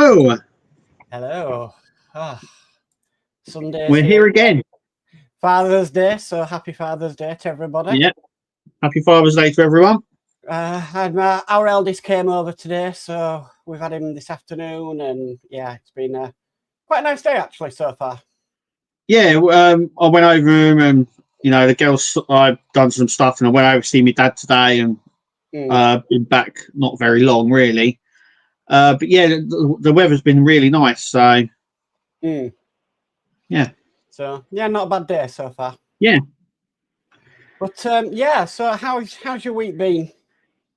Hello. Hello. Sunday's We're here again. Father's Day, so happy Father's Day to everybody. Yeah. Happy Father's Day to everyone. And our eldest came over today, so we've had him this afternoon, and yeah, it's been quite a nice day actually so far. Yeah, I went over him, and the girls. I've done some stuff, and I went over to see my dad today, and been back not very long really. But yeah, the weather's been really nice, so yeah. So yeah, not a bad day so far. Yeah. But yeah, so how's your week been?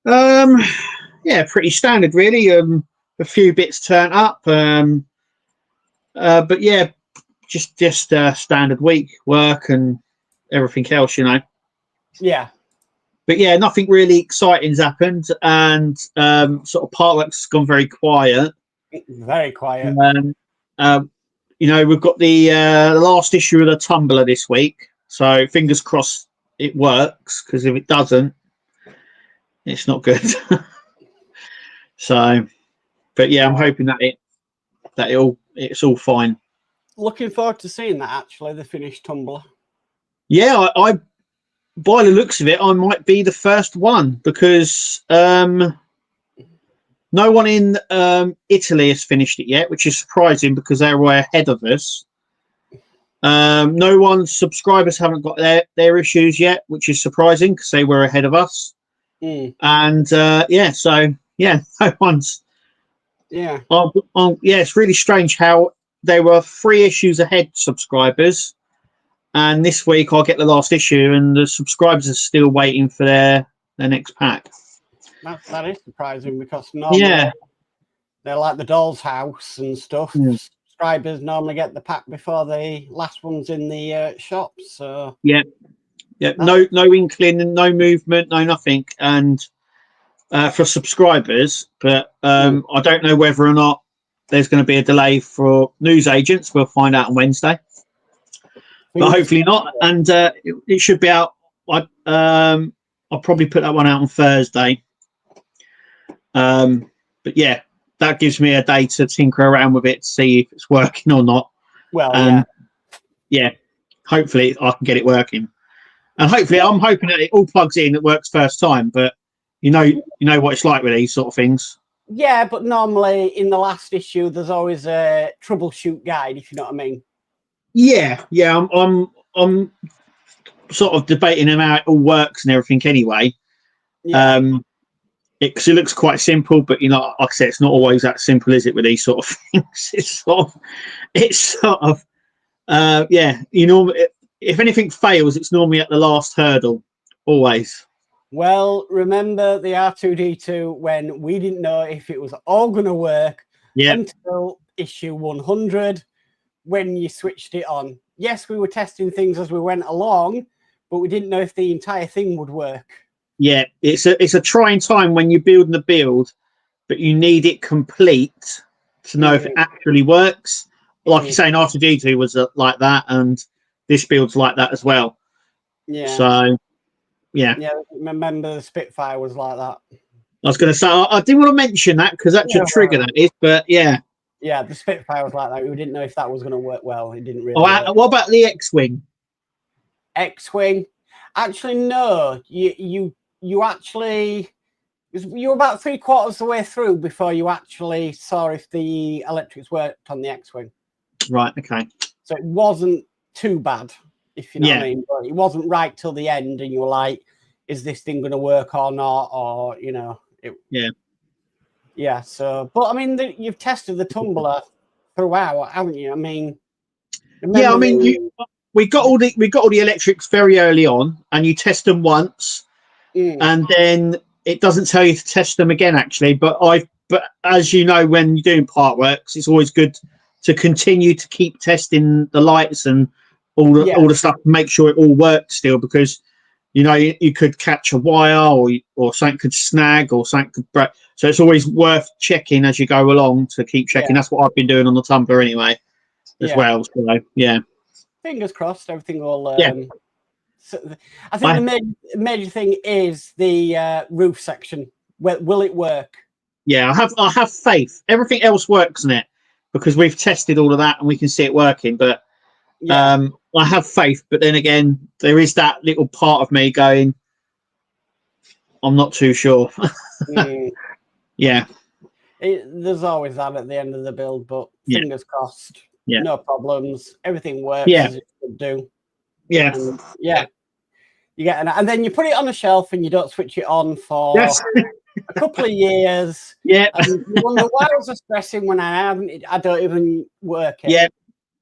Yeah, pretty standard really. A few bits turned up. But yeah, just standard week, work and everything else, Yeah. But yeah, nothing really exciting's happened, and sort of Partworks has gone very quiet. Very quiet. We've got the last issue of the Tumblr this week, so fingers crossed it works, because if it doesn't, it's not good. So, but yeah, I'm hoping that it's all fine. Looking forward to seeing that actually, the finished Tumblr. Yeah, I by the looks of it, I might be the first one, because no one in Italy has finished it yet, which is surprising because they were ahead of us. No one's subscribers haven't got their issues yet, which is surprising because they were ahead of us. And no one's. Yeah. It's really strange how they were 3 issues ahead, subscribers, and this week I'll get the last issue, and the subscribers are still waiting for their next pack. That is surprising, because normally they're like the Doll's House and stuff. Subscribers normally get the pack before the last one's in the shop. So yeah, no inkling, no movement, no nothing, and for subscribers. But I don't know whether or not there's going to be a delay for news agents. We'll find out on Wednesday, but hopefully not. And it should be out. I'll probably put that one out on Thursday. But yeah, that gives me a day to tinker around with it to see if it's working or not. Well, yeah, hopefully I can get it working, and hopefully I'm hoping that it all plugs in, it works first time. But you know what it's like with these sort of things. Yeah, but normally in the last issue there's always a troubleshoot guide, if you know what I mean. Yeah, I'm sort of debating how it all works and everything anyway. Yeah. Because it looks quite simple, but like I said, it's not always that simple, is it, with these sort of things? It's sort of if anything fails, it's normally at the last hurdle, always. Well, remember the R2D2 when we didn't know if it was all going to work until issue 100, when you switched it on. Yes, we were testing things as we went along, but we didn't know if the entire thing would work. Yeah, it's a trying time when you're building the build, but you need it complete to know if it actually works. Like you're saying, R2D2 was like that, and this build's like that as well. Yeah. So, yeah. Yeah, remember the Spitfire was like that. I was going to say, I didn't want to mention that because that should trigger that is, but yeah. Yeah, the Spitfire was like that. We didn't know if that was going to work well. It didn't really. What about the X-Wing? X-Wing? Actually, no. You actually, you were about 3/4 of the way through before you actually saw if the electrics worked on the X-Wing. Right. Okay. So it wasn't too bad, if you know what I mean. But it wasn't right till the end, and you were like, "Is this thing going to work or not?" Or Yeah. So, but I mean, you've tested the Tumblr throughout, haven't you? I mean, yeah. I mean, we got all the electrics very early on, and you test them once. And then it doesn't tell you to test them again, actually. But as you know, when you're doing Partworks, it's always good to continue to keep testing the lights and all the stuff to make sure it all works still, because you could catch a wire or something could snag or something could break. So it's always worth checking as you go along to keep checking. That's what I've been doing on the Tumblr anyway, as well. So yeah. Fingers crossed, everything will. So I think the major thing is the roof section. Will it work? Yeah, I have faith. Everything else works in it because we've tested all of that and we can see it working. But I have faith. But then again, there is that little part of me going, I'm not too sure. Yeah. There's always that at the end of the build, but fingers crossed. Yeah. No problems. Everything works as it should do. Yeah. And you get and then you put it on a shelf and you don't switch it on for a couple of years. Yeah. And you wonder why I was stressing when I don't even work it. Yeah.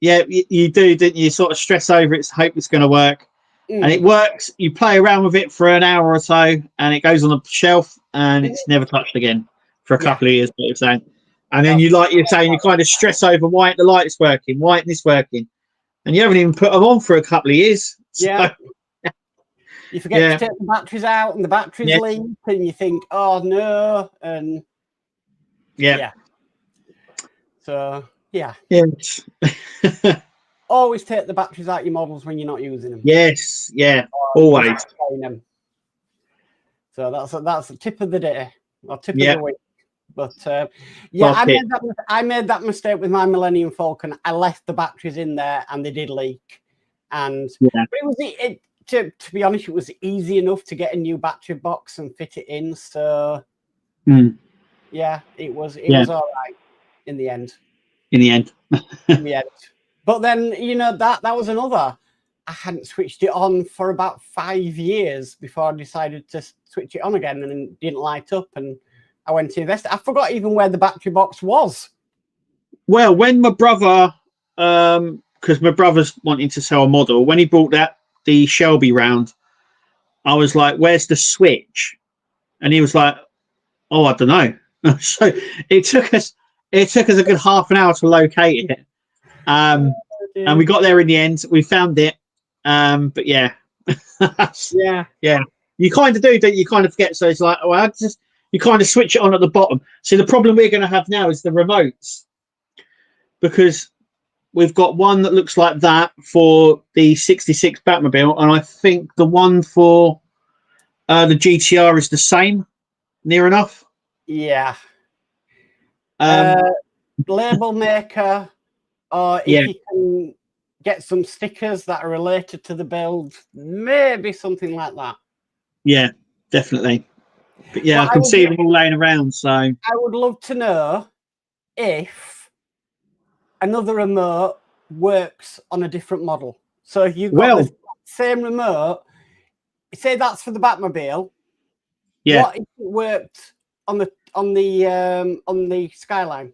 Yeah, you do, didn't you? Sort of stress over it, hope it's going to work. And it works. You play around with it for an hour or so and it goes on the shelf and it's never touched again for a couple of years, what you're saying. And then you kind of stress over why the light's working, why isn't this working? And you haven't even put them on for a couple of years. So. You forget to take the batteries out and the batteries leak and you think, oh no. And so always take the batteries out your models when you're not using them. Yes, always. So that's the tip of the day or tip of the week. But I made that mistake with my Millennium Falcon. I left the batteries in there and they did leak. And to be honest, it was easy enough to get a new battery box and fit it in. So it was all right in the end. In the end. But then that was another. I hadn't switched it on for about 5 years before I decided to switch it on again, and it didn't light up. And I went to invest. I forgot even where the battery box was. Well, when my brother, because my brother's wanting to sell a model, when he brought the Shelby round, I was like, "Where's the switch?" And he was like, "Oh, I don't know." So it took us a good half an hour to locate it. And we got there in the end. We found it. But you kind of do, don't you? You kind of forget. So it's like, you kind of switch it on at the bottom. See, the problem we're going to have now is the remotes, because we've got one that looks like that for the 66 Batmobile, and I think the one for the GTR is the same, near enough. Yeah. Label maker, or if you can get some stickers that are related to the build, maybe something like that. Yeah, definitely. But I can see them all laying around. So I would love to know if another remote works on a different model. So if you've got the same remote, say that's for the Batmobile. What if it worked on the Skyline?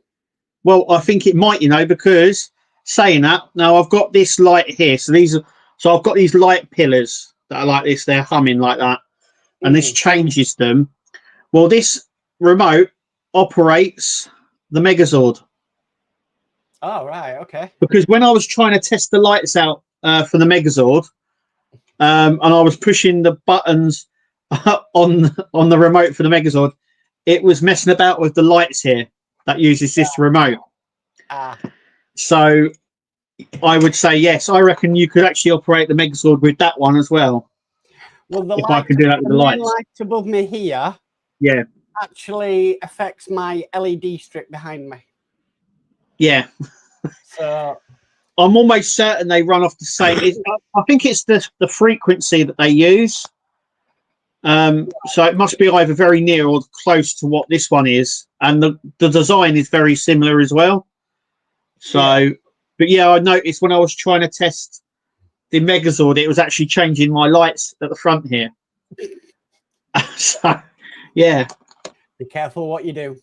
Well, I think it might, because saying that, now I've got this light here. So I've got these light pillars that are like this. They're humming like that, and this changes them. Well, this remote operates the Megazord. Oh, right, okay. Because when I was trying to test the lights out for the Megazord, and I was pushing the buttons on the remote for the Megazord, it was messing about with the lights here that uses this remote. So I would say yes. I reckon you could actually operate the Megazord with that one as well. Well, if I can do that with the lights. Light above me here, actually affects my LED strip behind me. Yeah. So I'm almost certain they run off the same. I think it's the frequency that they use. So it must be either very near or close to what this one is, and the design is very similar as well. So, but I noticed when I was trying to test the Megazord, it was actually changing my lights at the front here. So, be careful what you do.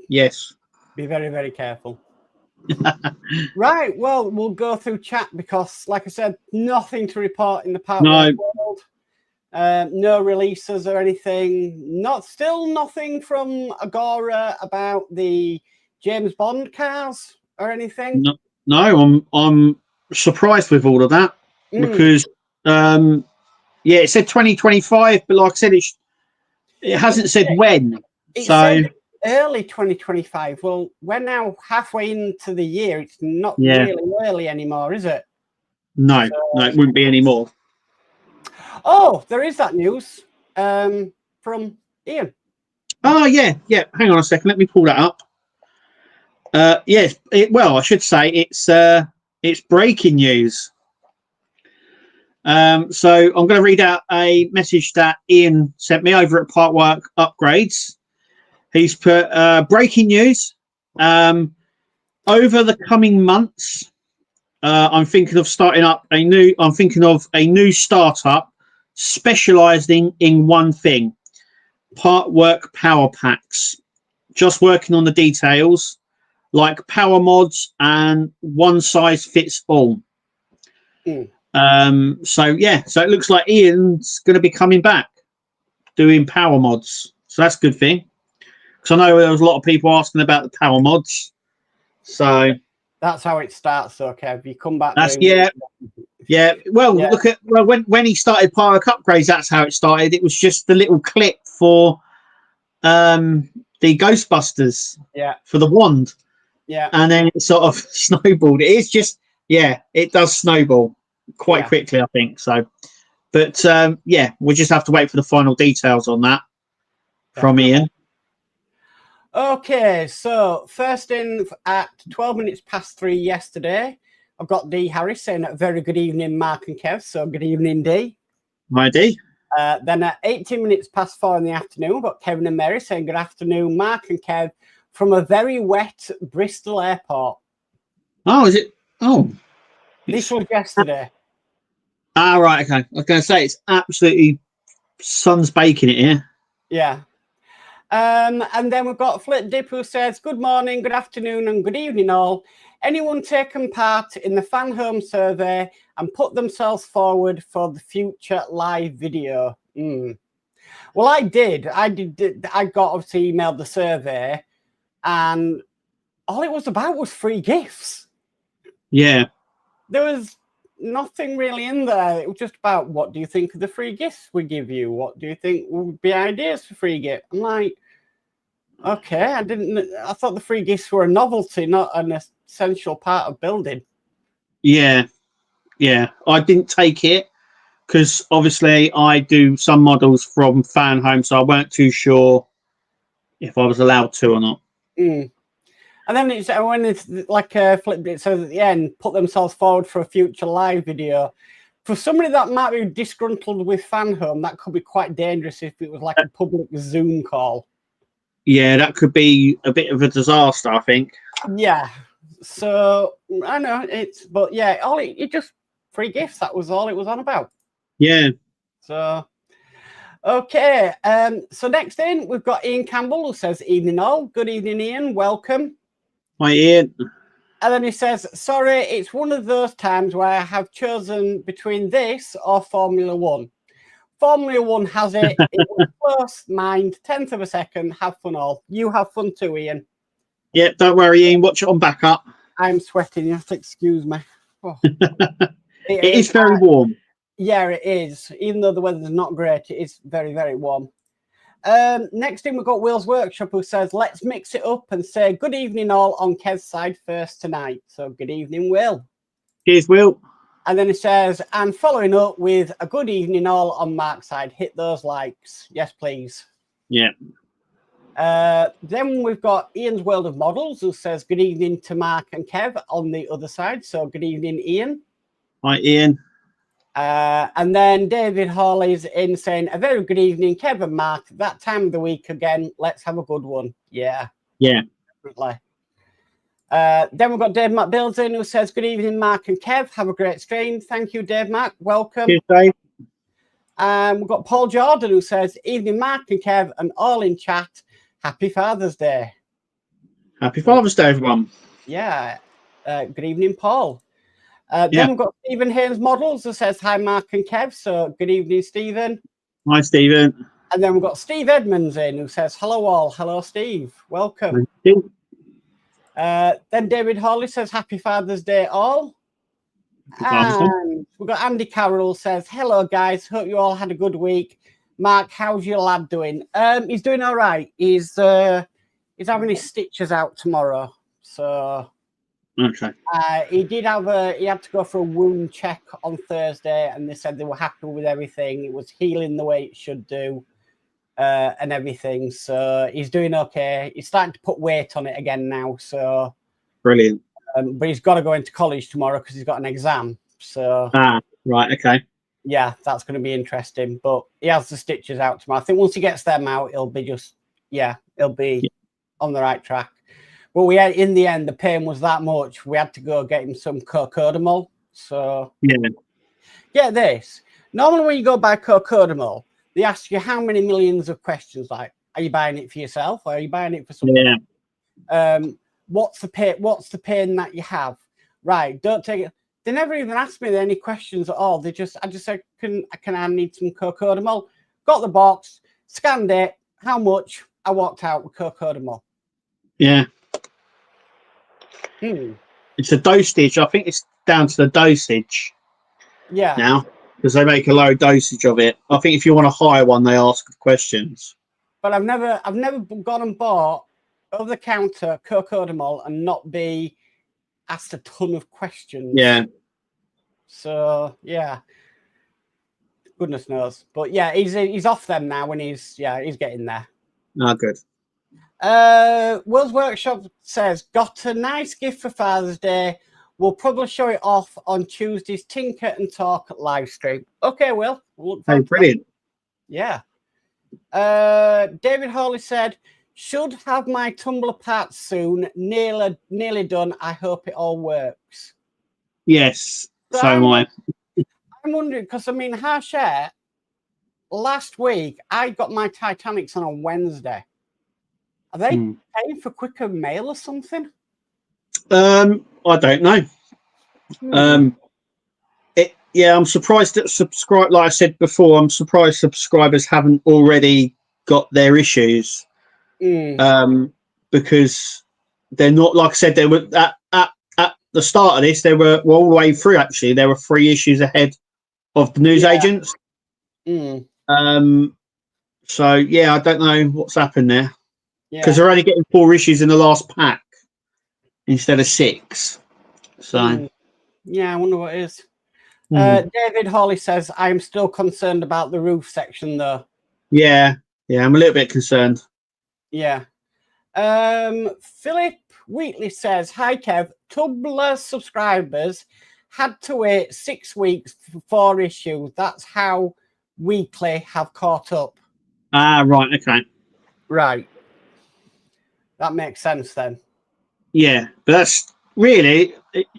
Yes. Be very, very careful. Right. Well, we'll go through chat because, like I said, nothing to report in the Partworks world. No releases or anything. Still nothing from Agora about the James Bond cars or anything. No, I'm surprised with all of that because it said 2025, but like I said, it hasn't said when. It said early 2025. Well, we're now halfway into the year. It's not really early anymore, is it? No, it wouldn't be anymore. Oh, there is that news from Ian. Oh, yeah. Hang on a second. Let me pull that up. Yes. Well, I should say it's breaking news. So I'm going to read out a message that Ian sent me over at Partwork Upgrades. He's put breaking news. Over the coming months, I'm thinking of a new startup specializing in one thing: Partwork power packs. Just working on the details, like power mods and one size fits all. So it looks like Ian's going to be coming back doing power mods. So that's a good thing, because I know there was a lot of people asking about the power mods. So that's how it starts. Okay, if you come back, that's Look at when he started Partwork Upgrades, that's how it started. It was just the little clip for the Ghostbusters, for the wand, and then it sort of snowballed. It is just it does snowball quite quickly, I think so. But we'll just have to wait for the final details on that from Ian. Okay, so first in at 12 minutes past 3 yesterday, I've got D Harris saying a very good evening, Mark and Kev. So good evening, D. Hi, D. Then at 18 minutes past 4 in the afternoon, we've got Kevin and Mary saying good afternoon, Mark and Kev, from a very wet Bristol airport. Oh, is it? Oh, this was yesterday. Right, okay. I was going to say it's absolutely sun's baking it here. Yeah. And then we've got Flip Dip who says, good morning, good afternoon, and good evening all. Anyone taken part in the fan home survey and put themselves forward for the future live video? Well, I did. I got obviously emailed the survey, and all it was about was free gifts. Yeah. There was nothing really in there. It was just about, what do you think of the free gifts we give you? What do you think would be ideas for free gift? I'm like, okay, I thought the free gifts were a novelty, not an essential part of building. Yeah. I didn't take it because obviously I do some models from fan home, so I weren't too sure if I was allowed to or not. And then it's when it's like flipped it so at the end, put themselves forward for a future live video. For somebody that might be disgruntled with fan home, that could be quite dangerous if it was like a public Zoom call. Yeah, that could be a bit of a disaster, I think. Yeah. So I know but yeah, it just free gifts. That was all it was on about. Yeah. So okay. So next in we've got Ian Campbell who says, evening all. Good evening, Ian. Welcome. Hi, Ian. And then he says, sorry, it's one of those times where I have chosen between this or Formula One. Formula One has it. It was close, mind, 10th of a second. Have fun all. You have fun too, Ian. Yeah, don't worry, Ian. Watch it on backup. I'm sweating. You have to excuse me. Oh. it is very warm. Yeah, it is. Even though the weather's not great, it is very, very warm. Next in, we've got Will's Workshop who says, let's mix it up and say good evening all on Kev's side first tonight. So good evening, Will. Cheers, Will. And then he says, and following up with a good evening all on Mark's side. Hit those likes. Yes, please. Yeah. Then we've got Ian's World of Models who says good evening to Mark and Kev on the other side. So good evening, Ian. Hi, Ian. And then David Hawley's in saying, a very good evening, Kev and Mark. That time of the week again. Let's have a good one. Yeah. Yeah. Definitely. Then we've got Dave Mac Bills in who says, good evening, Mark and Kev. Have a great stream. Thank you, Dave Mac. Welcome. Cheers, Dave. We've got Paul Jordan who says, evening, Mark and Kev, and all in chat. Happy Father's Day. Happy Father's Day, everyone. Yeah. Good evening, Paul. Then we've got Stephen Haynes Models who says, hi, Mark and Kev. So good evening, Stephen. Hi, Stephen. And then we've got Steve Edmonds in who says, hello all. Hello, Steve. Welcome. Thank you. Then David Hawley says, happy Father's Day all. And we've got Andy Carroll says, hello, guys. Hope you all had a good week. Mark, how's your lad doing? He's doing all right. He's having his stitches out tomorrow. So okay. He had to go for a wound check on Thursday, and they said they were happy with everything. It was healing the way it should do. and everything. So he's doing okay. He's starting to put weight on it again now. So brilliant. But he's got to go into college tomorrow because he's got an exam. So right, okay. Yeah, that's going to be interesting. But he has the stitches out tomorrow. I think once he gets them out, he'll be on the right track. But we had, in the end, the pain was that much. We had to go get him some cocodamol. So get this. Normally, when you go buy cocodamol, they ask you how many millions of questions. Like, are you buying it for yourself, or are you buying it for someone? What's the pain? What's the pain that you have? Right. Don't take it. They never even asked me any questions at all. I just said, can I need some cocodamol? Got the box, scanned it. How much? I walked out with cocodamol. Yeah. It's a dosage. I think it's down to the dosage. Yeah. Now, because they make a low dosage of it. I think if you want a higher one, they ask questions. But I've never gone and bought over the counter cocodamol and not be asked a ton of questions. Yeah. So yeah, goodness knows. But yeah, he's off them now, and he's getting there. Oh, good. Will's Workshop says, got a nice gift for Father's Day. We'll probably show it off on Tuesday's Tinker and Talk live stream. Okay, Will. We'll Oh, brilliant. Yeah. David Hawley said, should have my tumbler parts soon. Nearly done. I hope it all works. Yes. So am I. I'm wondering, because I mean, Hachette, last week I got my Titanics on Wednesday. Are they paying for quicker mail or something? I don't know. I'm surprised that like I said before, I'm surprised subscribers haven't already got their issues. Because they're not, like I said, they were at the start of this, they were all the way through. Actually, there were 3 issues ahead of the news agents. So yeah, I don't know what's happened there, because they're only getting 4 issues in the last pack instead of 6. So yeah, I wonder what it is. David Hawley says, I am still concerned about the roof section though. Yeah, I'm a little bit concerned. Yeah. Philip Wheatley says, hi Kev, Tumblr subscribers had to wait 6 weeks for 4 issues. That's how Weekly have caught up. Right, okay. Right. That makes sense then. Yeah, but that's really,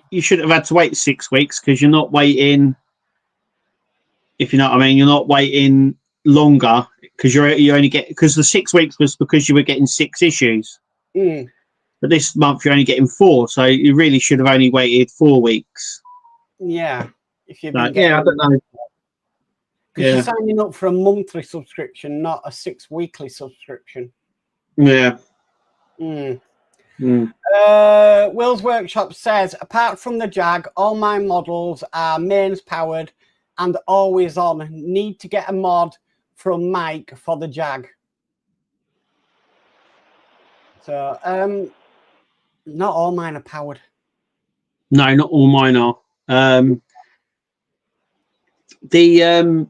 you shouldn't have had to wait 6 weeks, because you're not waiting, if you know what I mean, you're not waiting longer, because you only get, because the 6 weeks was because you were getting 6 issues. But this month you're only getting 4, so you really should have only waited 4 weeks. Yeah. If you've been I don't know. Because you're signing up for a monthly subscription, not a 6 weekly subscription. Yeah. Will's Workshop says, apart from the Jag, all my models are mains powered and always on. Need to get a mod from Mike for the Jag. So, not all mine are powered. No, not all mine are. The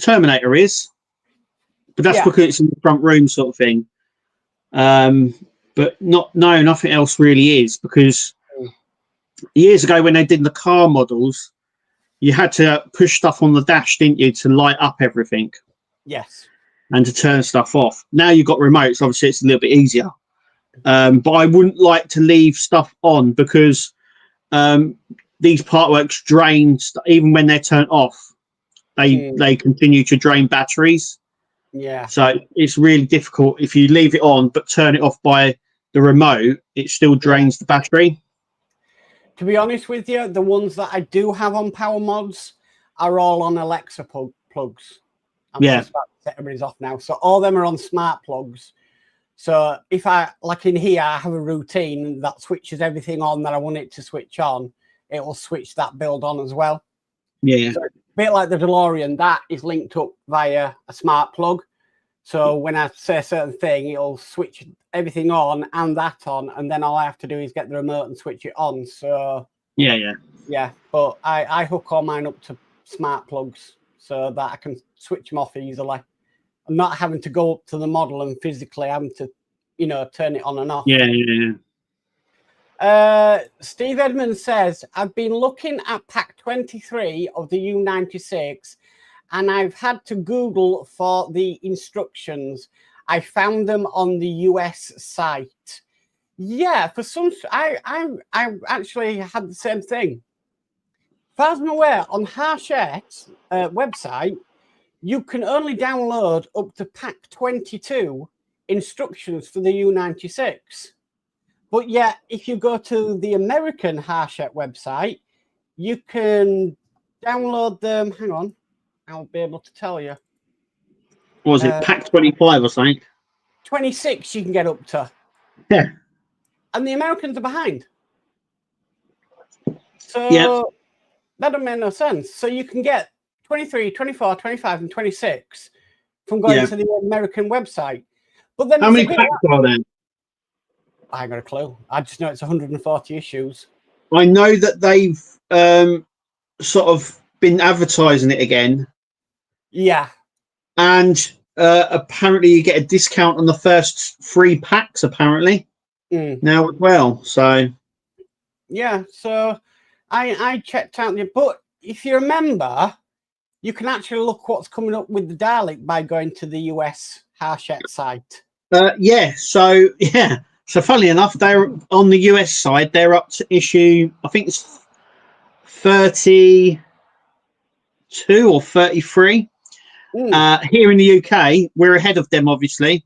Terminator is, but that's because it's in the front room sort of thing. But nothing else really is, because years ago when they did the car models, you had to push stuff on the dash, didn't you, to light up everything? Yes. And to turn stuff off. Now you've got remotes, obviously it's a little bit easier. But I wouldn't like to leave stuff on, because these Partworks drain, even when they're turned off, they continue to drain batteries. Yeah. So it's really difficult if you leave it on but turn it off by the remote, it still drains the battery. To be honest with you, the ones that I do have on Power Mods are all on Alexa plugs. I'm just about to set everybody's off now. So all of them are on smart plugs. So if I, like in here, I have a routine that switches everything on that I want it to switch on, it will switch that build on as well. Yeah. So a bit like the DeLorean, that is linked up via a smart plug. So when I say a certain thing, it'll switch everything on and that on, and then all I have to do is get the remote and switch it on. So yeah. But I hook all mine up to smart plugs so that I can switch them off easily. and not having to go up to the model and physically having to, turn it on and off. Yeah. Steve Edmonds says, I've been looking at pack 23 of the U96 and I've had to Google for the instructions. I found them on the US site. Yeah, for some, I actually had the same thing. As far as I'm aware, on Harchette's website, you can only download up to pack 22 instructions for the U96. But yet, if you go to the American Harchette website, you can download them. Hang on, I'll be able to tell you. What was it, pack 25 or something? 26 you can get up to. Yeah. And the Americans are behind. So that don't make no sense. So you can get 23, 24, 25, and 26 from going to the American website. But then how many packs are there? I ain't got a clue. I just know it's 140 issues. I know that they've sort of been advertising it again. Yeah. And apparently you get a discount on the first 3 packs, apparently, now as well. So, yeah. So I checked out but if you remember, you can actually look what's coming up with the Dalek by going to the US Harchette site. So funnily enough, they're on the US side. They're up to issue, I think it's 32 or 33. Here in the UK, we're ahead of them, obviously,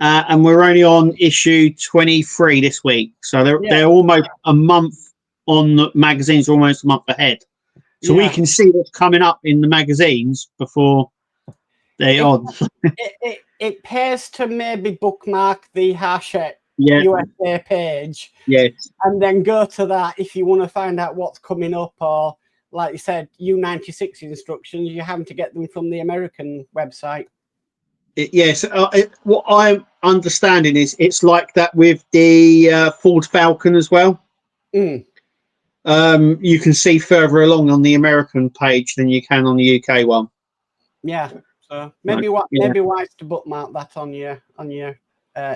and we're only on issue 23 this week. So they're almost a month on the magazines, almost a month ahead. So we can see what's coming up in the magazines before they're on. It pays to maybe bookmark the Harchette USA page, and then go to that if you want to find out what's coming up, or like you said, U96 instructions. You're having to get them from the American website. What I'm understanding is it's like that with the Ford Falcon as well. You can see further along on the American page than you can on the UK one. Yeah, so maybe wise to bookmark that on your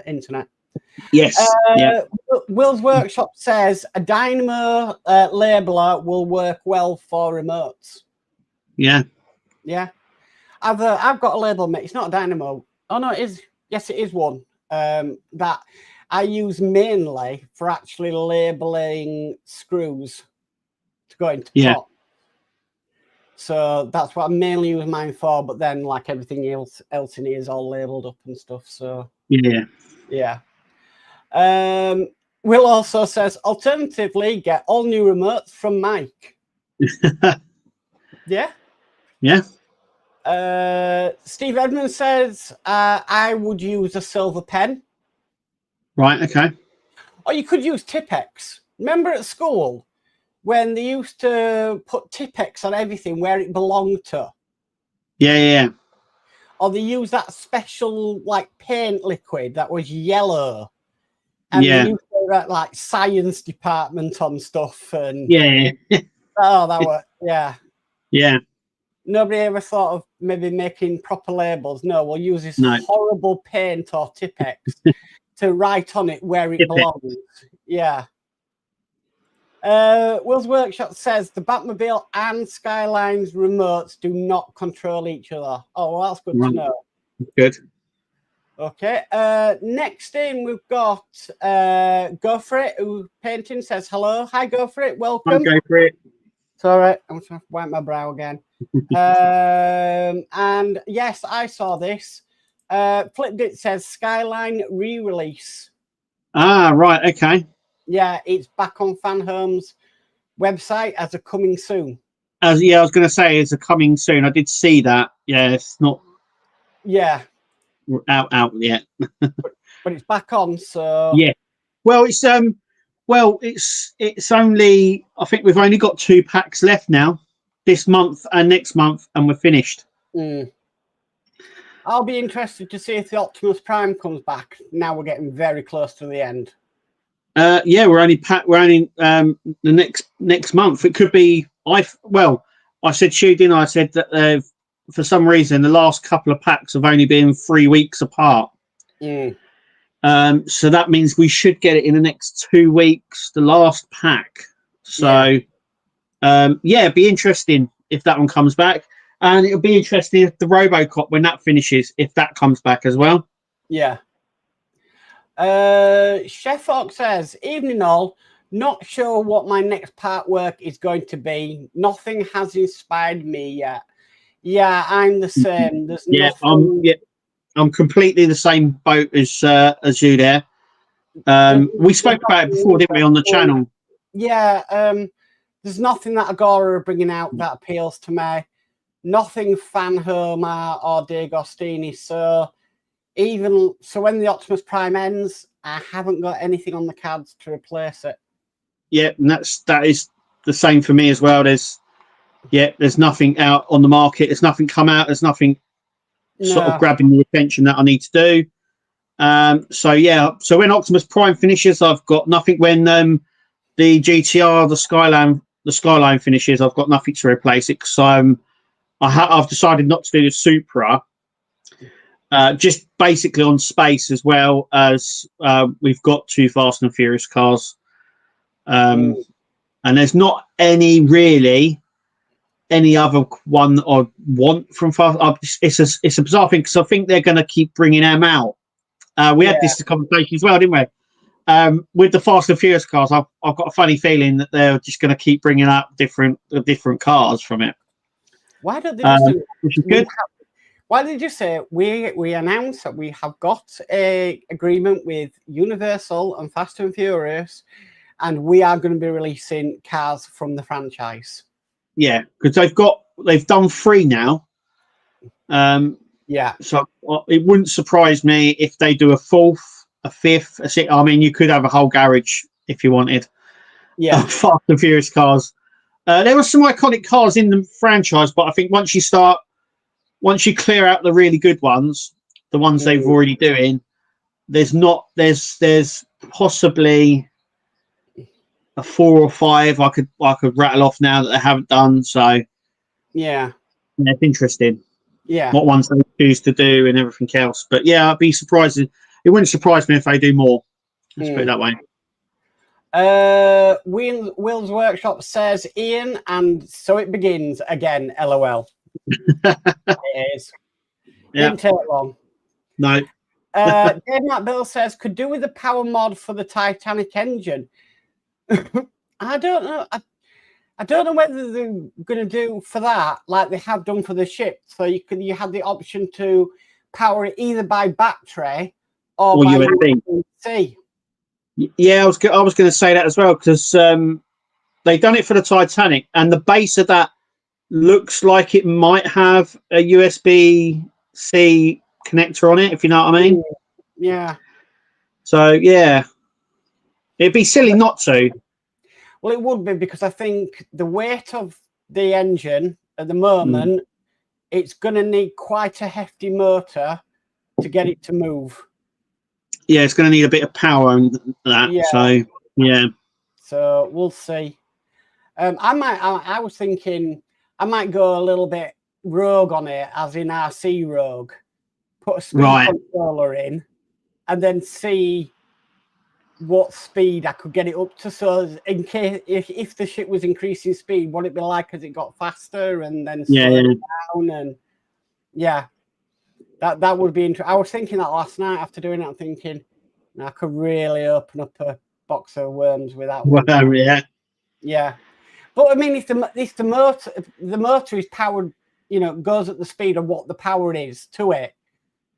internet. Yes. Will's Workshop says a Dynamo labeler will work well for remotes. Yeah. I've got a label, mate. It's not a Dynamo. Oh no, it is. Yes, it is one that I use mainly for actually labeling screws to go into pot. So that's what I mainly use mine for. But then, like everything else in here is all labeled up and stuff. So yeah. Will also says, alternatively, get all new remotes from Mike. Yeah. Steve Edmonds says, I would use a silver pen. Right, okay. Or you could use Tipex. Remember at school when they used to put Tipex on everything where it belonged to? Yeah. Or they used that special like paint liquid that was yellow. And they used to write like science department on stuff. And oh, that was, yeah. Nobody ever thought of maybe making proper labels. No, we'll use this horrible paint or Tipex to write on it where it belongs. Yeah. Will's Workshop says the Batmobile and Skyline's remotes do not control each other. Oh, well, that's good to know. Good. Okay. Next in, we've got Go For It, who painting says hello. Hi, Go For It. Welcome. Go For It. It's all right. I'm trying to wipe my brow again. And yes, I saw this. Flipped It says Skyline re-release. Ah, right. Okay. Yeah, it's back on Fan Home's website as a coming soon. I was going to say it's a coming soon. I did see that. Yeah, it's not. Yeah. Out yet. but it's back on. So yeah. Well, it's only. I think we've only got 2 packs left now, this month and next month, and we're finished. I'll be interested to see if the Optimus Prime comes back. Now we're getting very close to the end. We're only the next month. It could be. I said I said that for some reason, the last couple of packs have only been 3 weeks apart. So that means we should get it in the next 2 weeks, the last pack. So, it'd be interesting if that one comes back. And it'll be interesting if the Robocop, when that finishes, if that comes back as well. Yeah. Chef Fox says, evening all. Not sure what my next part work is going to be. Nothing has inspired me yet. Yeah, I'm the same. There's nothing... I'm completely the same boat as you there. We spoke about it before, didn't we, on the channel? Yeah, there's nothing that Agora are bringing out that appeals to me. Nothing Fan Homer or D'Agostini. So when the Optimus Prime ends, I haven't got anything on the cards to replace it. Yeah, and that is the same for me as well. There's nothing out on the market. There's nothing come out. There's nothing sort of grabbing the attention that I need to do. So when Optimus Prime finishes, I've got nothing. When the GTR, the Skyline finishes, I've got nothing to replace it because I've decided not to do the Supra. Just basically on space, as well as we've got 2 Fast and Furious cars. And there's not any other one I want from Fast. It's a bizarre thing because I think they're going to keep bringing them out. We had this conversation as well, didn't we? With the Fast and Furious cars, I've got a funny feeling that they're just going to keep bringing out different cars from it. Why don't they just which is good. Why did you say we announced that we have got a agreement with Universal and Fast and Furious, and we are going to be releasing cars from the franchise? Yeah, because they've done 3 now. So it wouldn't surprise me if they do a 4th, a 5th, a 6th. I mean, you could have a whole garage if you wanted. Fast and Furious cars. There were some iconic cars in the franchise, but I think once you clear out the really good ones, the ones they've already doing, there's possibly a 4 or 5 I could rattle off now that they haven't done. So it's interesting. What ones they choose to do and everything else. But I'd be surprised. It wouldn't surprise me if they do more. Let's put it that way. Will's Workshop says, Ian, and so it begins again. LOL. It is. Didn't take long. No. Dave Matt Bill says, could do with the power mod for the Titanic engine. I don't know. I don't know whether they're going to do for that like they have done for the ship. So you had the option to power it either by battery or by USB-C. Yeah, I was going to say that as well because they done it for the Titanic, and the base of that looks like it might have a USB-C connector on it, if you know what I mean. Yeah. So it'd be silly not to. Well, it would be because I think the weight of the engine at the moment, it's going to need quite a hefty motor to get it to move. Yeah, it's going to need a bit of power and that. So we'll see. I was thinking I might go a little bit rogue on it, as in RC rogue. Put a speed controller in, and then see what speed I could get it up to. So in case if the ship was increasing speed, what it'd be like as it got faster and then slowed down. And that would be interesting. I was thinking that last night after doing it. I'm thinking I could really open up a box of worms with that one. Yeah. But I mean, if the motor is powered, goes at the speed of what the power is to it,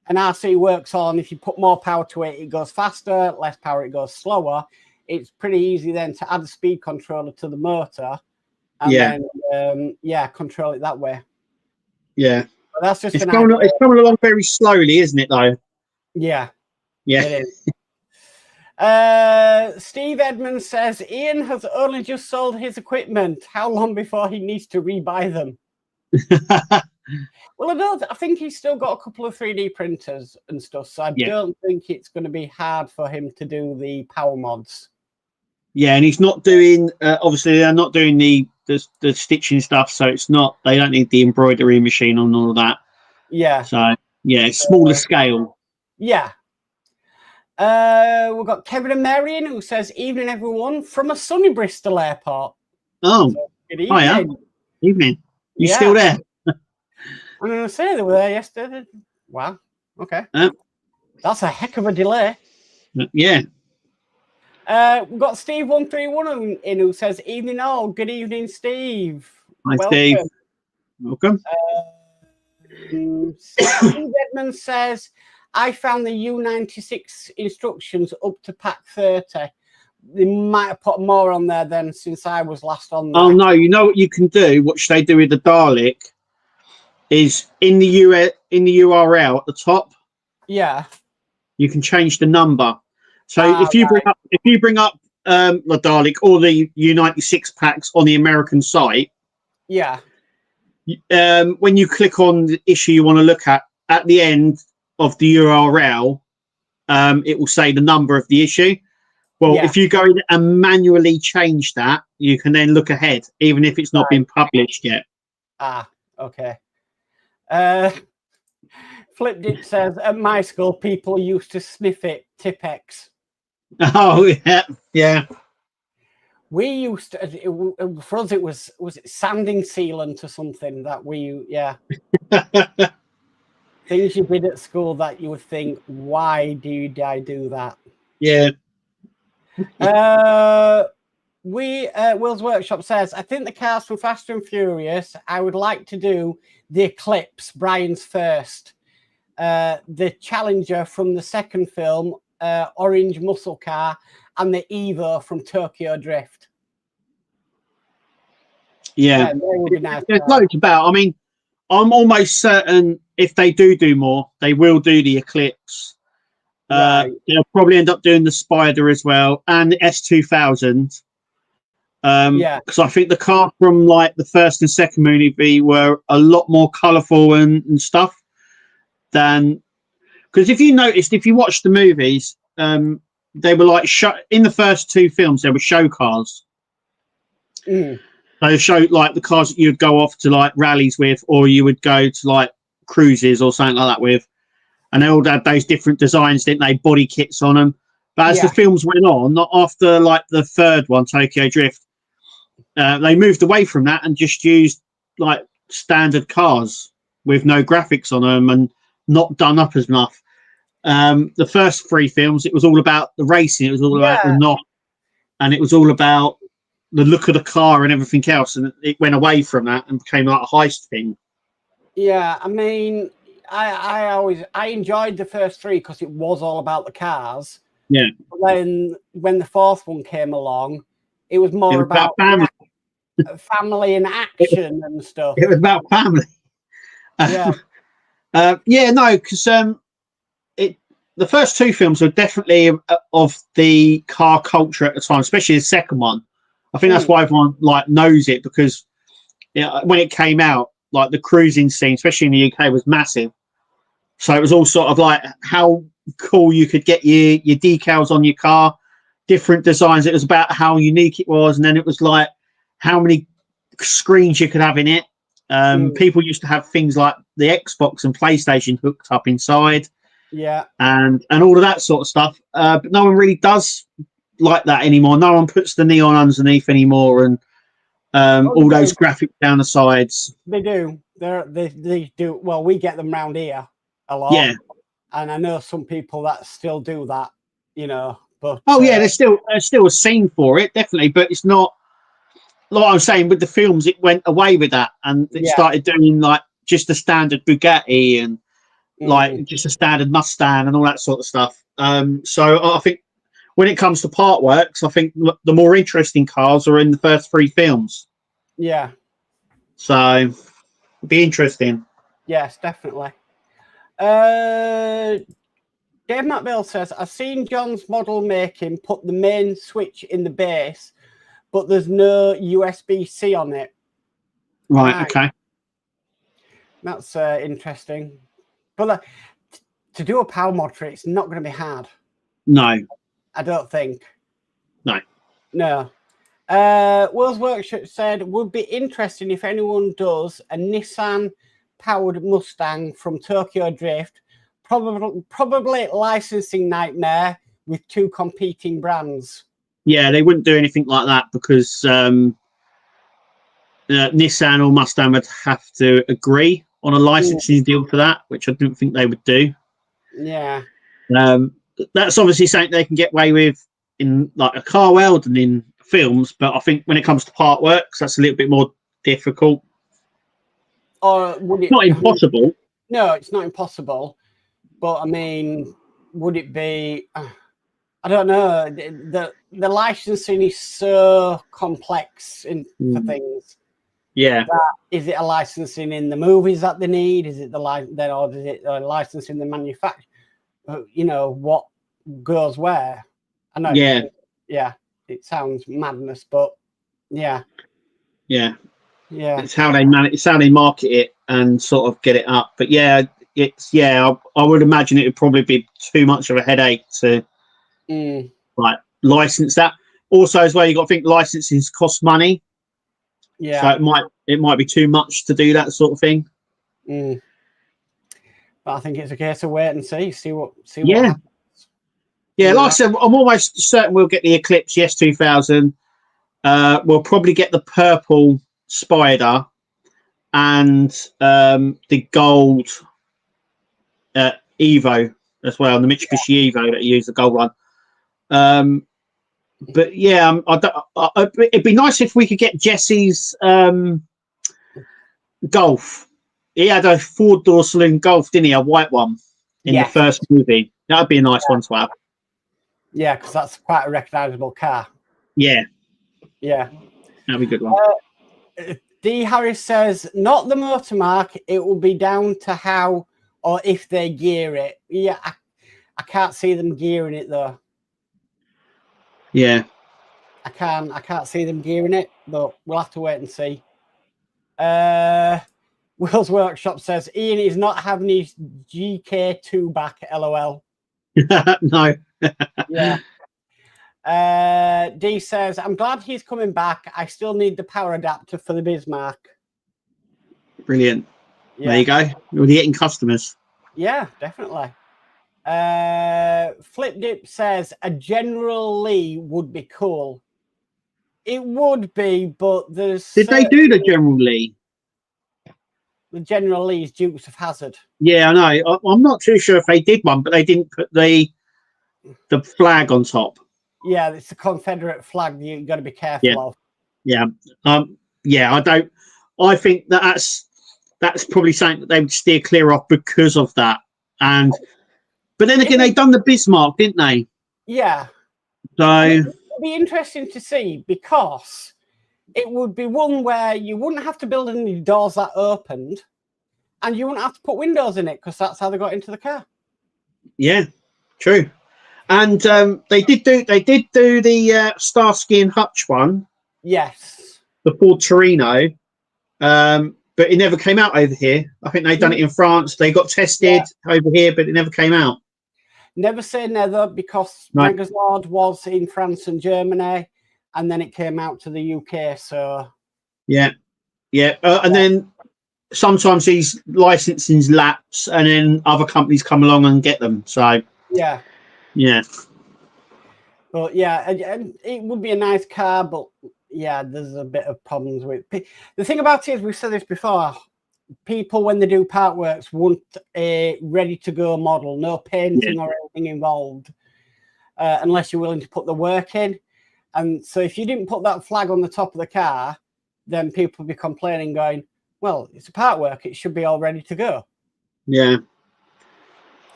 and RC works on, if you put more power to it, it goes faster, less power, it goes slower. It's pretty easy then to add a speed controller to the motor and then control it that way. Yeah. But that's just it's coming along very slowly, isn't it, though? Yeah. Yeah. It is. Steve Edmonds says, Ian has only just sold his equipment. How long before he needs to rebuy them? Well, I think he's still got a couple of 3D printers and stuff, so I don't think it's going to be hard for him to do the power mods. Yeah, and he's not doing. Obviously, they're not doing the stitching stuff, so it's not. They don't need the embroidery machine on all of that. Yeah. So yeah, smaller scale. Yeah. We've got Kevin and Marion who says, "Evening, everyone, from a sunny Bristol airport." Oh, so, good evening. Hiya. Evening. You still there? I'm going to say they were there yesterday. Wow. Okay. That's a heck of a delay. Yeah. We've got Steve131 in who says, "Evening all. Good evening, Steve." Hi, welcome. Steve. Welcome. Steve Edmonds says, "I found the U96 instructions up to pack 30. They might have put more on there then since I was last on there." Oh no! You know what you can do? What should they do with the Dalek? Is in the URL at the top. Yeah. You can change the number. So if you bring up the Dalek or the U96 packs on the American site, yeah, when you click on the issue you want to look at the end of the URL, it will say the number of the issue. Well, if you go in and manually change that, you can then look ahead, even if it's not been published yet. Okay. Flipdip says, "At my school, people used to sniff it, Tipex." Oh, yeah. We used to, for us, it was it sanding sealant or something that things you did at school that you would think, why did I do that? Yeah. Will's Workshop says, "I think the cars from Fast and Furious, I would like to do the Eclipse, Brian's first. The Challenger from the second film, Orange Muscle Car, and the Evo from Tokyo Drift." Yeah, there's loads about. I mean, I'm almost certain if they do more, they will do the Eclipse. They'll probably end up doing the Spider as well and the S2000. Because I think the cars from like the first and second movie were a lot more colourful and stuff than. Because if you noticed, if you watched the movies, they were like in the first two films, they were show cars. They showed like the cars that you'd go off to like rallies with, or you would go to like cruises or something like that with, and they all had those different designs, didn't they? Body kits on them. But as the films went on, not after like the third one, Tokyo Drift, they moved away from that and just used like standard cars with no graphics on them and not done up as enough. The first three films, it was all about the racing, it was all about the knot, and it was all about the look of the car and everything else, and it went away from that and became like a heist thing. Yeah, I mean, I enjoyed the first three because it was all about the cars. Yeah. But then when the fourth one came along, it was more about family and action and stuff. It was about family. No, because the first two films were definitely of the car culture at the time, especially the second one. I think that's why everyone like knows it, because when it came out, like the cruising scene, especially in the UK, was massive. So it was all sort of like how cool you could get your decals on your car, different designs. It was about how unique it was, and then it was like how many screens you could have in it. People used to have things like the Xbox and PlayStation hooked up inside. And all of that sort of stuff. But no one really does like that anymore. No one puts the neon underneath anymore, and all those graphics down the sides. They do. They do. Well, we get them round here a lot. Yeah. And I know some people that still do that, but there's still a scene for it, definitely, but it's not like I'm saying with the films. It went away with that, and it started doing like just a standard Bugatti and like just a standard Mustang and all that sort of stuff. So I think when it comes to Partworks, I think the more interesting cars are in the first three films. Yeah. So it'll be interesting. Yes, definitely. Dave McBill says, "I've seen John's model making put the main switch in the base, but there's no USB-C on it." Right. Okay. That's interesting. But to do a power mod for it, it's not going to be hard. No. I don't think. No. No. Will's Workshop said, would be interesting if anyone does a Nissan-powered Mustang from Tokyo Drift. Probably licensing nightmare with 2 competing brands. Yeah, they wouldn't do anything like that because Nissan or Mustang would have to agree on a licensing deal for that, which I didn't think they would do. Yeah. That's obviously something they can get away with in like a car world and in films, but I think when it comes to Partworks, that's a little bit more difficult. Or would it? Not impossible. No, it's not impossible. But I mean, would it be? I don't know. The licensing is so complex for things. Yeah. Is it a licensing in the movies that they need? Is it or is it a licensing the manufacturer? You know what goes where? I know. Yeah. Yeah. It sounds madness, but yeah. Yeah. Yeah. It's how they it's how they market it and sort of get it up. But yeah, I would imagine it would probably be too much of a headache to like license that. Also, as well, you got to think licensing costs money. Yeah. So it might be too much to do that sort of thing. But I think it's a case of wait and see what Yeah. happens. Yeah, like I said, I'm almost certain we'll get the Eclipse S2000. We'll probably get the purple Spider and the gold Evo as well, the Mitsubishi Evo that you use, the gold one. But yeah, it'd be nice if we could get Jesse's Golf. He had a 4-door saloon Golf, didn't he? A white one in the first movie. That'd be a nice one to have. Yeah, because that's quite a recognisable car. Yeah. Yeah. That'd be a good one. D. Harris says, not the motormark. It will be down to how or if they gear it. Yeah, I can't see them gearing it though. Yeah. I can't see them gearing it, but we'll have to wait and see. Will's Workshop says, Ian is not having his GK2 back, LOL. No. Yeah. D says, I'm glad he's coming back. I still need the power adapter for the Bismarck. Brilliant. Yeah. There you go. We're getting customers. Yeah, definitely. Flip Dip says a General Lee would be cool. It would be, but there's... Did they do the General Lee? The General Lee's Dukes of Hazzard. Yeah, I know. I'm not too sure if they did one, but they didn't put the flag on top. Yeah, it's the Confederate flag you've got to be careful of. Yeah. Yeah, I think that's probably something that they would steer clear of because of that. But then again, they've done the Bismarck, didn't they? Yeah. So it'd be interesting to see, because it would be one where you wouldn't have to build any doors that opened, and you wouldn't have to put windows in it, because that's how they got into the car. Yeah, true. And they did do the Starsky and Hutch one. Yes. The Ford Torino. But it never came out over here. I think they've done it in France. They got tested over here, but it never came out. Never say never, because Megazord was in France and Germany, and then it came out to the UK. So and then sometimes these licensings lapse, and then other companies come along and get them. So yeah. But yeah, and it would be a nice car, but yeah, there's a bit of problems with the thing about it is, we've said this before, people when they do Partworks want a ready to go model, no painting or anything involved, unless you're willing to put the work in. And so if you didn't put that flag on the top of the car, then people would be complaining, going, well, it's a Partwork, it should be all ready to go. Yeah.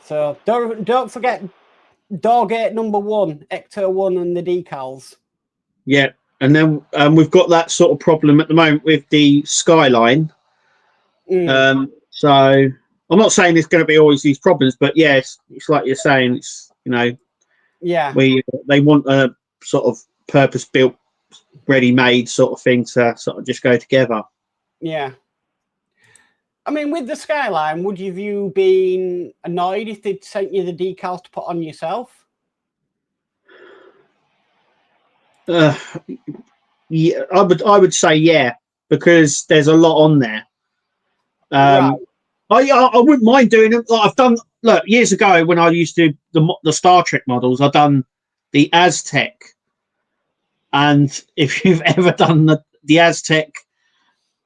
So don't forget Doorgate number 1, Ecto 1 and the decals. Yeah. And then we've got that sort of problem at the moment with the Skyline. So I'm not saying there's going to be always these problems, but yes, it's like you're saying, it's, you know, they want a sort of purpose-built, ready-made sort of thing to sort of just go together. Yeah. I mean, with the Skyline, would you been annoyed if they'd sent you the decals to put on yourself? Yeah, I would say yeah, because there's a lot on there. Right. I wouldn't mind doing it. Like I've done. Look, years ago when I used to do the Star Trek models, I've done the Aztec. And if you've ever done the Aztec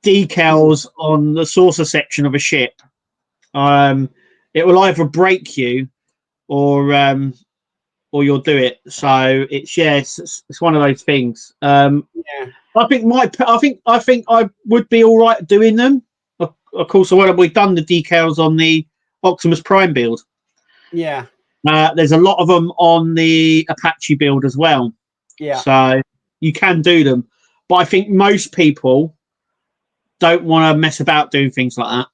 decals on the saucer section of a ship, it will either break you or you'll do it. So it's one of those things. Yeah. I think I would be all right doing them. Of course, we've done the decals on the Optimus Prime build. Yeah. There's a lot of them on the Apache build as well. Yeah. So you can do them, but I think most people don't want to mess about doing things like that.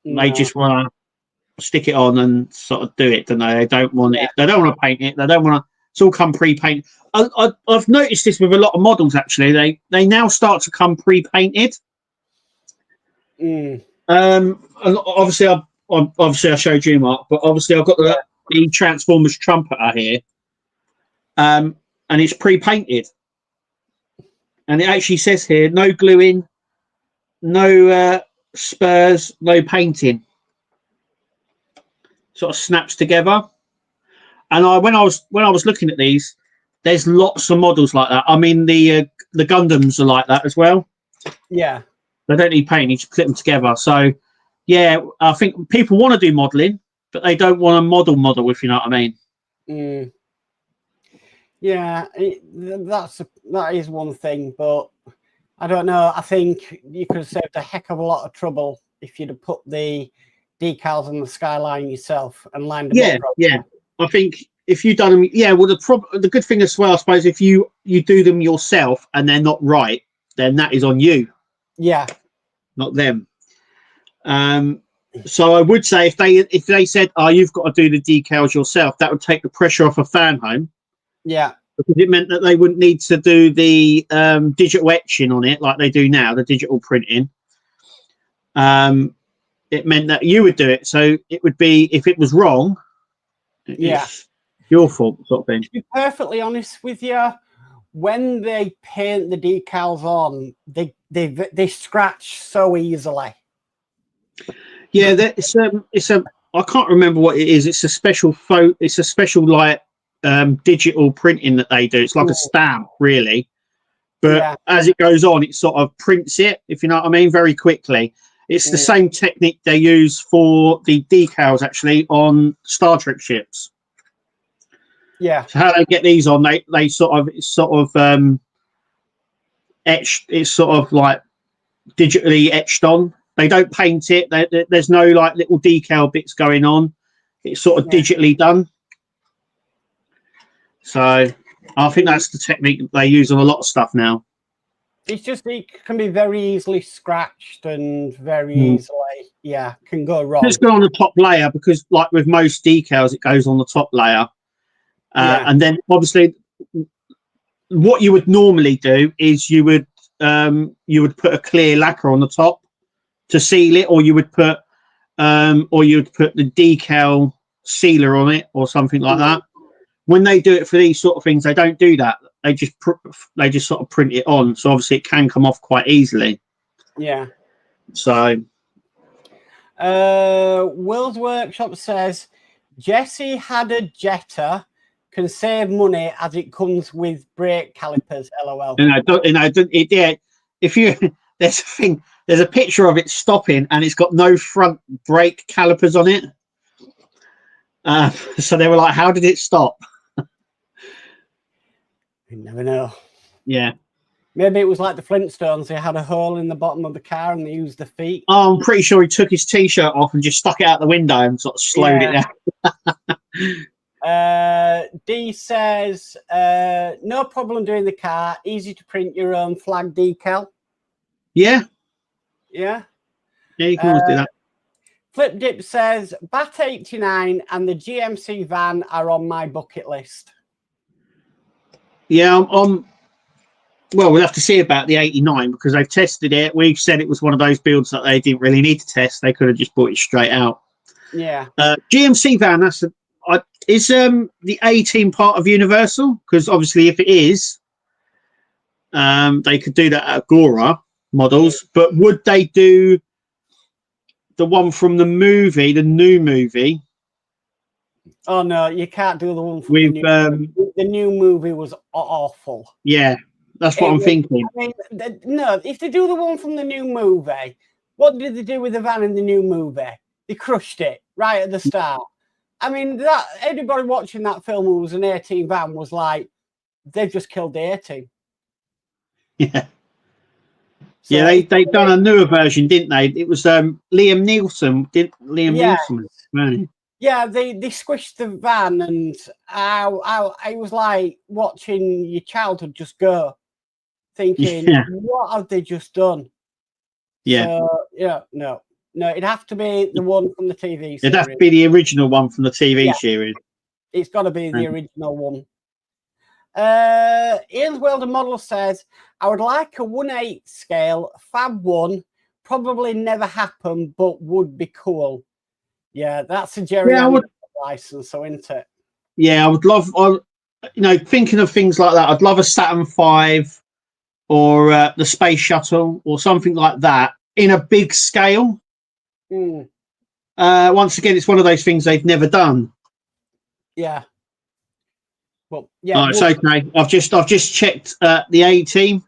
No. They just want to stick it on and sort of do it, don't they? They don't want it. They don't want to paint it. They don't want to. It's all come pre-painted. I've noticed this with a lot of models. Actually, they now start to come pre-painted. Obviously, I showed you, Mark, but obviously I've got the Transformers trumpeter here, and it's pre-painted, and it actually says here no gluing, no spurs, no painting. Sort of snaps together. And when I was looking at these, there's lots of models like that. I mean, the Gundams are like that as well. Yeah. They don't need paint; you just clip them together. So, yeah, I think people want to do modelling, but they don't want to model. If you know what I mean. Yeah, that is one thing, but I don't know. I think you could have saved a heck of a lot of trouble if you'd have put the decals on the skyline yourself and lined them up. Yeah. I think if you've done them, well, the good thing as well, I suppose, if you do them yourself and they're not right, then that is on you. Yeah, not them. So I would say if they said, "Oh, you've got to do the decals yourself," that would take the pressure off a fan home. Yeah, because it meant that they wouldn't need to do the digital etching on it like they do now, the digital printing. It meant that you would do it, so it would be if it was wrong. It's your fault, sort of thing. To be perfectly honest with you, when they paint the decals on, they scratch so easily. Yeah, it's a I can't remember what it is. It's a special It's a special like digital printing that they do. It's like a stamp, really. But as it goes on, it sort of prints it, if you know what I mean, very quickly. It's the same technique they use for the decals, actually, on Star Trek ships. Yeah. So how they get these on, they sort of etched. It's sort of like digitally etched on. They don't paint it. There's no like little decal bits going on. It's sort of digitally done. So I think that's the technique they use on a lot of stuff now. It's just it can be very easily scratched and very easily, can go wrong. Let's go on the top layer because, like with most decals, it goes on the top layer. And then obviously what you would normally do is you would put a clear lacquer on the top to seal it, or you would put the decal sealer on it or something like that. When they do it for these sort of things, they don't do that. They just sort of print it on, so obviously it can come off quite easily. Yeah. So World's Workshop says Jesse had a Jetta, can save money as it comes with brake calipers. LOL. If you there's a picture of it stopping and it's got no front brake calipers on it. So they were like, "How did it stop?" You never know. Yeah. Maybe it was like the Flintstones. They had a hole in the bottom of the car and they used the feet. Oh, I'm pretty sure he took his T-shirt off and just stuck it out the window and sort of slowed it down. D says, no problem doing the car. Easy to print your own flag decal. Yeah. Yeah. Yeah, you can always do that. Flip Dip says, Bat 89 and the GMC van are on my bucket list. Yeah, well, we'll have to see about the 89 because they've tested it. We've said it was one of those builds that they didn't really need to test. They could have just bought it straight out. Yeah. GMC van, is the A-Team part of Universal? Because obviously if it is, They could do that at Agora models, but would they do the one from the movie, the new movie? Oh no, you can't do the one from with the new movie. The new movie was awful. Yeah, that's what I'm thinking. I mean, no, if they do the one from the new movie, what did they do with the van in the new movie? They crushed it right at the start. I mean, that everybody watching that film who was an 18 van was like, they've just killed the 18. Yeah. So yeah, they've done a newer version, didn't they? It was Liam Neeson, Neeson. Right. Yeah, they squished the van, and I was like watching your childhood just go, thinking, what have they just done? Yeah. So, yeah, no, it'd have to be the one from the TV series. It'd have to be the original one from the TV series. It's got to be the original one. Ian's Welder Model says, I would like a 1/8 scale Fab 1. Probably never happen, but would be cool. Yeah, that's a Jerry license, so isn't it? Yeah, I would love, thinking of things like that, I'd love a Saturn V or the Space Shuttle or something like that in a big scale. Once again, it's one of those things they've never done. Yeah. Well, yeah. It's okay. I've just checked the A-Team.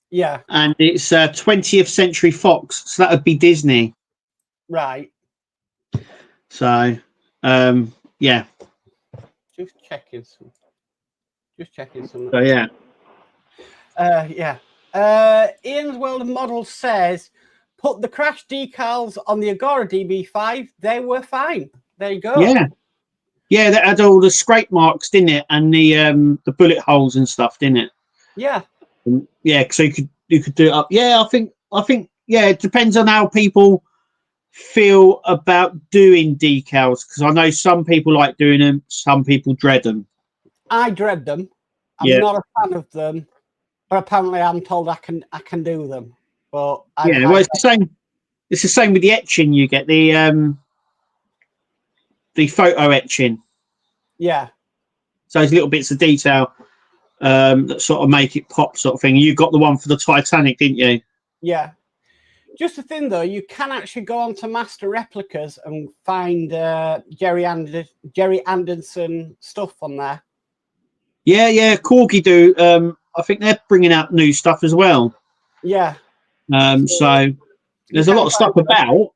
Yeah. And it's 20th Century Fox, so that would be Disney. Right. So, yeah. Just checking some. So, yeah. Ian's World of Models says, put the crash decals on the Agora DB5. They were fine. There you go. Yeah. Yeah, that had all the scrape marks, didn't it? And the bullet holes and stuff, didn't it? Yeah. Yeah, so you could do it up. Yeah, I think it depends on how people feel about doing decals, because I know some people like doing them, some people dread them. I dread them. I'm not a fan of them, but apparently I'm told I can do them. But it's the same. It's the same with the etching. You get the photo etching. Yeah. So there's little bits of detail that sort of make it pop, sort of thing. You got the one for the Titanic, didn't you? Yeah. Just a thing though, you can actually go on to Master Replicas and find Jerry Anderson stuff on there. Yeah. Corgi do. I think they're bringing out new stuff as well. Yeah. So there's a lot of stuff about.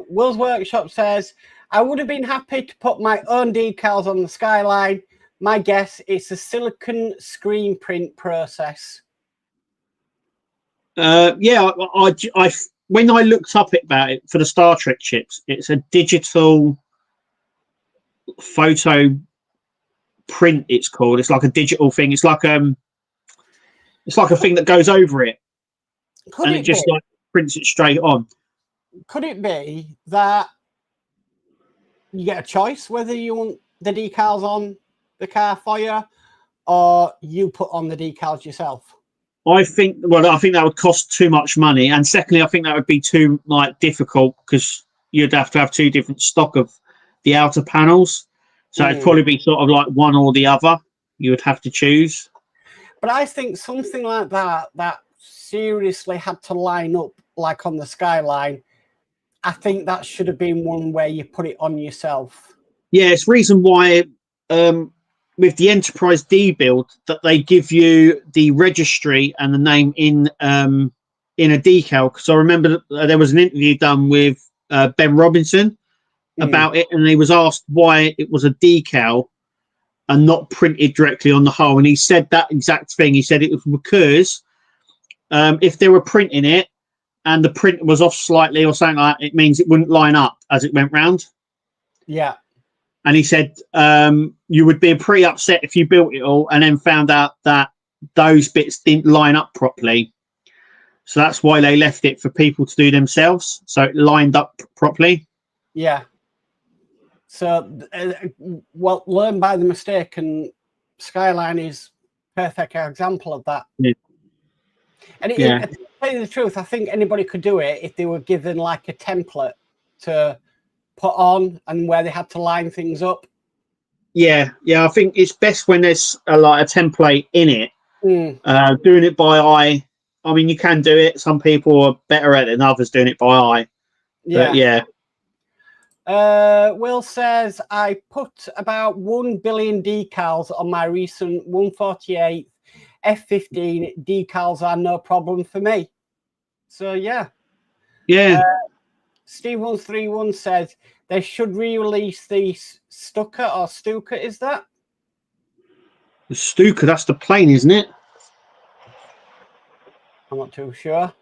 Will's Workshop says, I would have been happy to put my own decals on the Skyline. My guess, it's a silicon screen print process. Yeah, I when I looked up about it for the Star Trek chips, it's a digital photo print. It's called. It's like a digital thing. It's like a thing that goes over it, and it just like prints it straight on. Could it be that you get a choice whether you want the decals on the car for you, or you put on the decals yourself? I think that would cost too much money, and secondly, I think that would be too difficult, because you'd have to have two different stock of the outer panels. So it'd probably be sort of like one or the other. You would have to choose. But I think something like that seriously had to line up like on the Skyline. I think that should have been one where you put it on yourself. Yeah, it's reason why with the Enterprise D build that they give you the registry and the name in a decal. Because I remember there was an interview done with Ben Robinson about it, and he was asked why it was a decal and not printed directly on the hull, and he said that exact thing. He said it was because if they were printing it and the print was off slightly or something like that, it means it wouldn't line up as it went round. Yeah. And he said you would be pretty upset if you built it all and then found out that those bits didn't line up properly. So that's why they left it for people to do themselves, so it lined up properly. Yeah. So, learn by the mistake, and Skyline is a perfect example of that. Yeah. And to tell you the truth, I think anybody could do it if they were given like a template to put on and where they had to line things up. Yeah, I think it's best when there's like a template in it. Doing it by eye. I mean, you can do it. Some people are better at it than others doing it by eye. Yeah. But yeah. Will says, I put about 1 billion decals on my recent 148 F15. Decals are no problem for me. So, yeah. Yeah. Steve131 says they should re-release the Stuka or Stuka, is that? The Stuka, that's the plane, isn't it? I'm not too sure.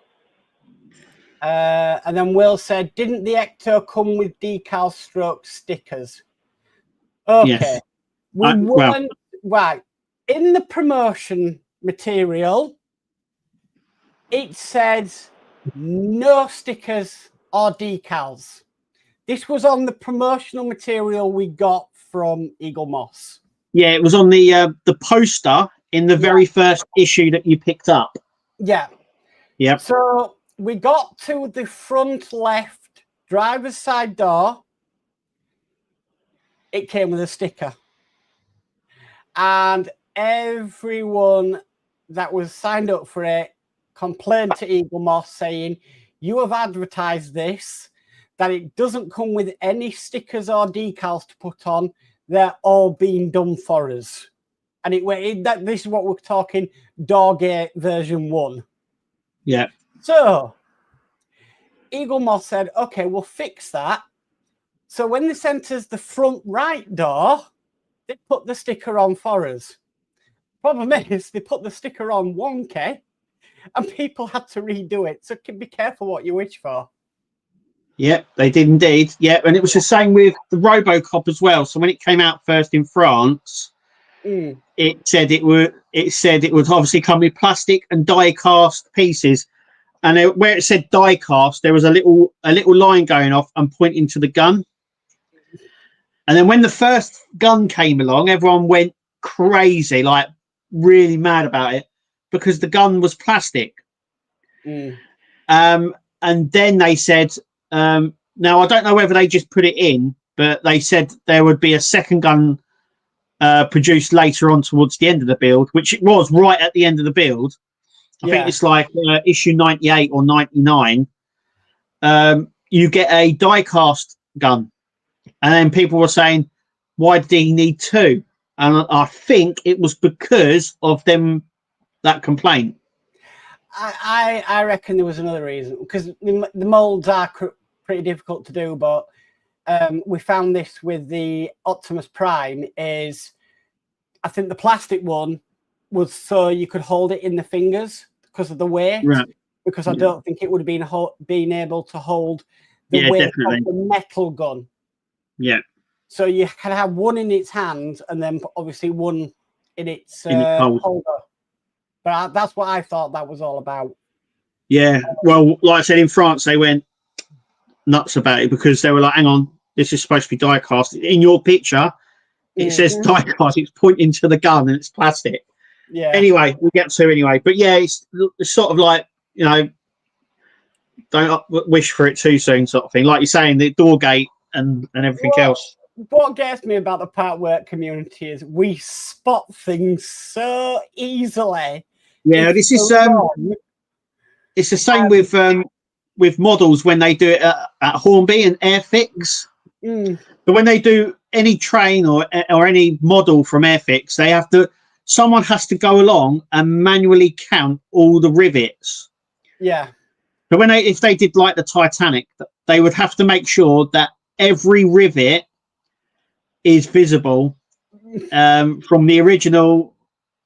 And then Will said, didn't the Ecto come with decal stroke stickers? Okay. Yes. We weren't right. In the promotion material, it said no stickers or decals. This was on the promotional material we got from Eagle Moss. Yeah, it was on the poster in the very first issue that you picked up. Yeah. Yep. So we got to the front left driver's side door. It came with a sticker. And everyone that was signed up for it complained to Eagle Moss saying, you have advertised this, that it doesn't come with any stickers or decals to put on. They're all being done for us. And this is what we're talking, Doorgate version 1. Yeah. So Eagle Moss said, okay, we'll fix that. So when they sent us the front right door, they put the sticker on for us. Problem is, they put the sticker on wonky and people had to redo it. So be careful what you wish for. Yep, they did indeed. Yeah, and it was the same with the RoboCop as well. So when it came out first in France, it said it would obviously come with plastic and die cast pieces. And where it said die cast, there was a little line going off and pointing to the gun. And then when the first gun came along, everyone went crazy, like really mad about it, because the gun was plastic. And then they said, now I don't know whether they just put it in, but they said there would be a second gun produced later on towards the end of the build, which it was right at the end of the build. I think it's like issue 98 or 99. You get a die cast gun. And then people were saying, why did he need two? And I think it was because of that complaint. I reckon there was another reason, because the molds are pretty difficult to do, but we found this with the Optimus Prime is, I think the plastic one was so you could hold it in the fingers because of the weight, because I don't think it would have been able to hold the weight of the metal gun. Yeah. So you can have one in its hand and then obviously one in its holder. But that's what I thought that was all about. Yeah. Well, like I said, in France, they went nuts about it because they were like, hang on, this is supposed to be die cast. In your picture, it says die cast. It's pointing to the gun and it's plastic. Yeah. Anyway, we get to anyway. But yeah, it's sort of like, you know, don't wish for it too soon sort of thing. Like you're saying, the door gate and everything else. What gets me about the Partwork community is we spot things so easily. Yeah, this is it's the same with models when they do it at Hornby and Airfix. But when they do any train or any model from Airfix, someone has to go along and manually count all the rivets. Yeah. But if they did like the Titanic, they would have to make sure that every rivet is visible from the original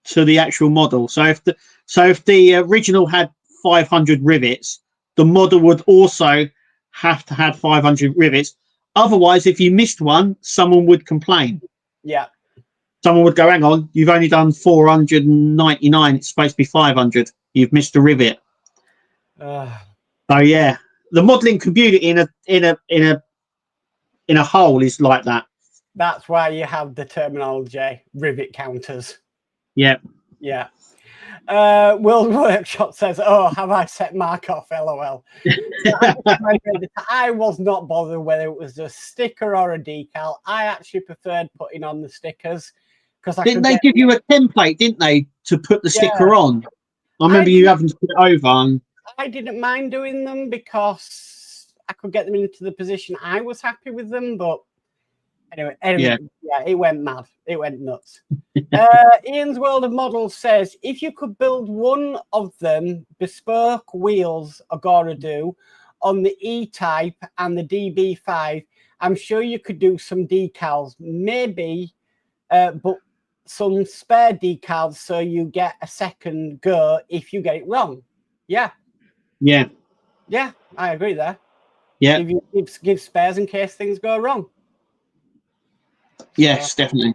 to the actual model. So if the original had 500 rivets, the model would also have to have 500 rivets. Otherwise, if you missed one, someone would complain. Yeah. Someone would go, hang on, you've only done 499. It's supposed to be 500. You've missed a rivet. So yeah, the modeling community in a whole is like that. That's why you have the terminology rivet counters. Yeah. Yeah. World Workshop says, "Oh, have I set Mark off? LOL." I was not bothered whether it was a sticker or a decal. I actually preferred putting on the stickers because didn't they give you a template, didn't they, to put the sticker on? I remember you having to put it over. And I didn't mind doing them because I could get them into the position I was happy with them, but anyway, yeah, it went mad. It went nuts. Ian's World of Models says, if you could build one of them bespoke wheels Agora do on the E-Type and the DB5, I'm sure you could do some decals, maybe, but some spare decals so you get a second go if you get it wrong. Yeah. Yeah. Yeah, I agree there. Yeah. Give spares in case things go wrong. Yes, definitely.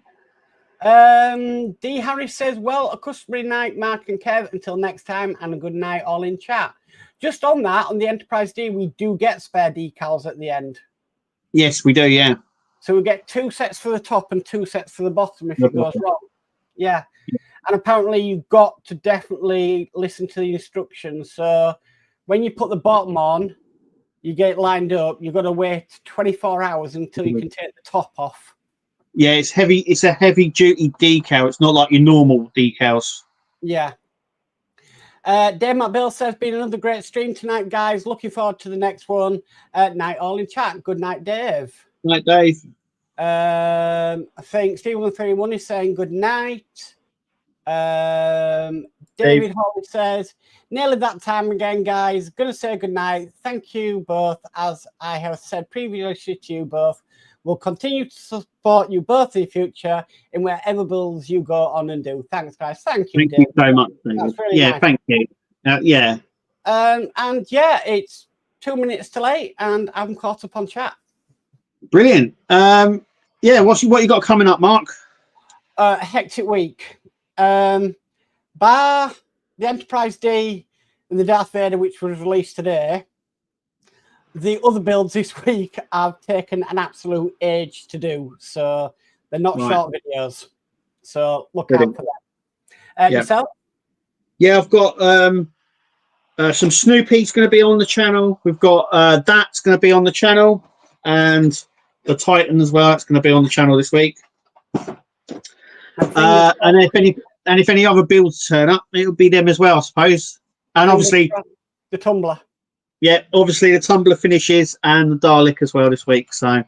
D. Harris says, well, a customary night, Mark and Kev, until next time, and a good night all in chat. Just on that, on the Enterprise D, we do get spare decals at the end. Yes, we do, yeah. So we get 2 sets for the top and 2 sets for the bottom if it goes wrong. Yeah. And apparently you've got to definitely listen to the instructions. So when you put the bottom on, you get it lined up, you've got to wait 24 hours until you can take the top off. Yeah, it's heavy. It's a heavy-duty decal. It's not like your normal decals. Yeah. Dave McBill says, been another great stream tonight, guys. Looking forward to the next one. Night all in chat. Good night, Dave. Night, Dave. I think Steve131 is saying good night. David Hall says, nearly that time again, guys. Gonna say good night. Thank you both. As I have said previously to you both, we'll continue to support you both in the future in whatever builds you go on and do. Thanks, guys. Thank you, Thank you so much, David. That's really nice. Thank you. Yeah. And yeah, it's 2 minutes to late, and I'm caught up on chat. Brilliant. Yeah, what you got coming up, Mark? A hectic week. Bar the Enterprise D and the Darth Vader, which was released today. The other builds this week have taken an absolute age to do, so they're not short videos. So look out for that. Yourself? Yeah, I've got some Snoopy's going to be on the channel. We've got that's going to be on the channel, and the Titan as well. It's going to be on the channel this week. And if any other builds turn up, it'll be them as well, I suppose. And obviously the Tumbler. Yeah, obviously the Tumbler finishes and the Dalek as well this week. So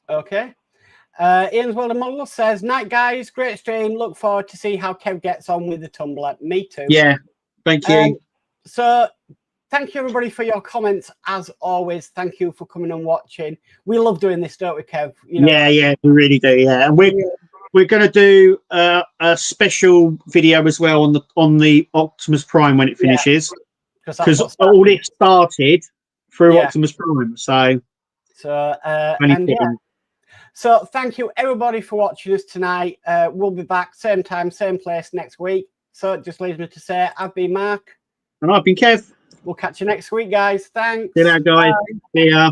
okay. Ian's World of Model says, night guys, great stream. Look forward to see how Kev gets on with the Tumbler. Me too. Yeah, thank you. So thank you everybody for your comments as always. Thank you for coming and watching. We love doing this, don't we, Kev? You know, yeah, we really do. Yeah, and we're going to do a special video as well on the Optimus Prime when it finishes, because all this started through Optimus Prime. So so thank you everybody for watching us tonight. We'll be back same time, same place next week. So it just leaves me to say I've been Mark. And I've been Kev. We'll catch you next week, guys. Thanks. See you later, guys. Bye. See ya.